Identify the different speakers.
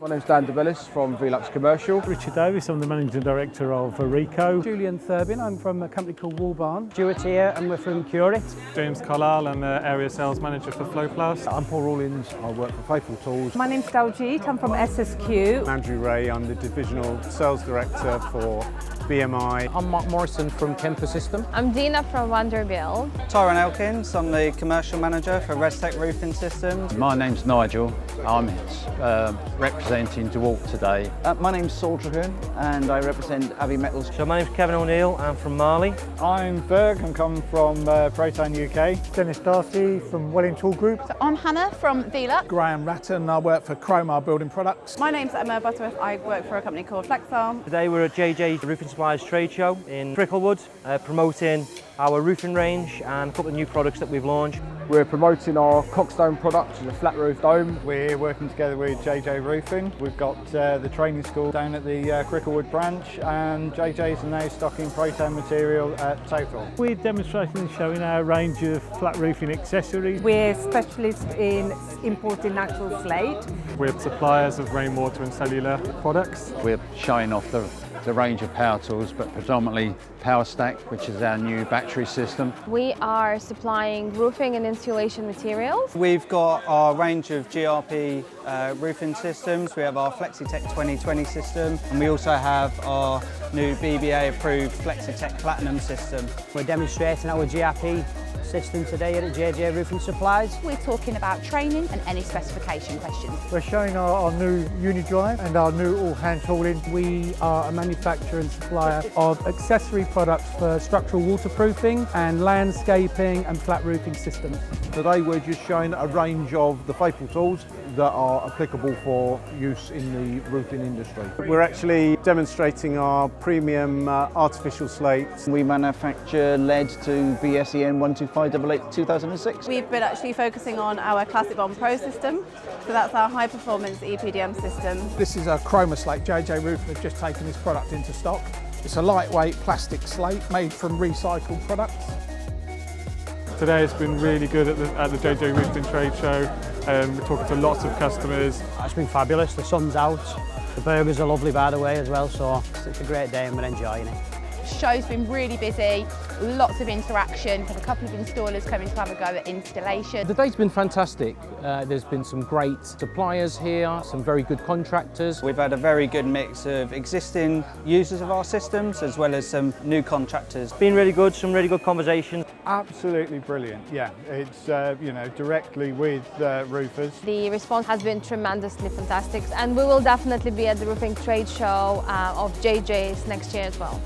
Speaker 1: My name's Dan DeBellis from Velux Commercial.
Speaker 2: Richard Davis, I'm the Managing Director of Rico.
Speaker 3: Julian Thurbin, I'm from a company called Woolbarn. Stuart here, and we're from Curate.
Speaker 4: James Carlisle, I'm the Area Sales Manager for Flowplast.
Speaker 5: I'm Paul Rawlins, I work for Faithful Tools.
Speaker 6: My name's Daljeet, I'm from SSQ.
Speaker 5: Andrew Ray, I'm the Divisional Sales Director for BMI.
Speaker 3: I'm Mark Morrison from Kemper System.
Speaker 7: I'm Dina from Vanderbilt.
Speaker 8: Tyrone Elkins, I'm the Commercial Manager for ResTech Roofing Systems.
Speaker 9: My name's Nigel, I'm representing DeWalt today.
Speaker 10: My name's Saul Trahoon and I represent Abbey Metals.
Speaker 11: So my name's Kevin O'Neill, I'm from Marley.
Speaker 12: I'm Berg, I'm coming from Proton UK.
Speaker 2: Dennis Darcy from Welling Tool Group.
Speaker 13: So I'm Hannah from Velux.
Speaker 12: Graham Ratton, I work for Cromar Building Products.
Speaker 14: My name's Emma Butterworth, I work for a company called Flexarm.
Speaker 11: Today we're at JJ Roofing Supplies trade show in Cricklewood, promoting our roofing range and a couple of new products that we've launched.
Speaker 1: We're promoting our Coxstone product, which is a flat roof dome.
Speaker 12: We're working together with JJ Roofing. We've got the training school down at the Cricklewood branch, and JJ's are now stocking Proton material at Total.
Speaker 2: We're demonstrating and showing our range of flat roofing accessories.
Speaker 6: We're specialists in importing natural slate.
Speaker 4: We're suppliers of rainwater and cellular products.
Speaker 9: We're showing off the range of power tools, but predominantly Power Stack, which is our new battery system.
Speaker 7: We are supplying roofing and insulation materials.
Speaker 8: We've got our range of GRP roofing systems. We have our FlexiTech 2020 system, and we also have our new BBA approved FlexiTech Platinum system.
Speaker 3: We're demonstrating our GRP system today at JJ Roofing Supplies.
Speaker 13: We're talking about training and any specification questions.
Speaker 2: We're showing our new Unidrive and our new all-hand tooling.
Speaker 3: We are a manufacturer and supplier of accessory products for structural waterproofing and landscaping and flat roofing systems.
Speaker 5: Today we're just showing a range of the Faithful Tools that are applicable for use in the roofing industry. We're actually demonstrating our premium artificial slates.
Speaker 10: We manufacture lead to BSEN 12588 2006.
Speaker 14: We've been actually focusing on our Classic Bond Pro system, so that's our high performance EPDM system.
Speaker 12: This is a Chroma slate. JJ Roofing have just taken this product into stock. It's a lightweight plastic slate made from recycled products.
Speaker 4: Today it's been really good at the JJ Roofing trade show. We're talking to lots of customers.
Speaker 3: It's been fabulous, the sun's out. The burgers are lovely by the way as well, so it's a great day and we're enjoying it.
Speaker 13: Show's been really busy, lots of interaction, with a couple of installers coming to have a go at installation.
Speaker 3: The day's been fantastic. There's been some great suppliers here, some very good contractors.
Speaker 8: We've had a very good mix of existing users of our systems as well as some new contractors.
Speaker 11: Been really good, some really good conversations.
Speaker 12: Absolutely brilliant, yeah. It's directly with roofers.
Speaker 7: The response has been tremendously fantastic, and we will definitely be at the roofing trade show of JJ's next year as well.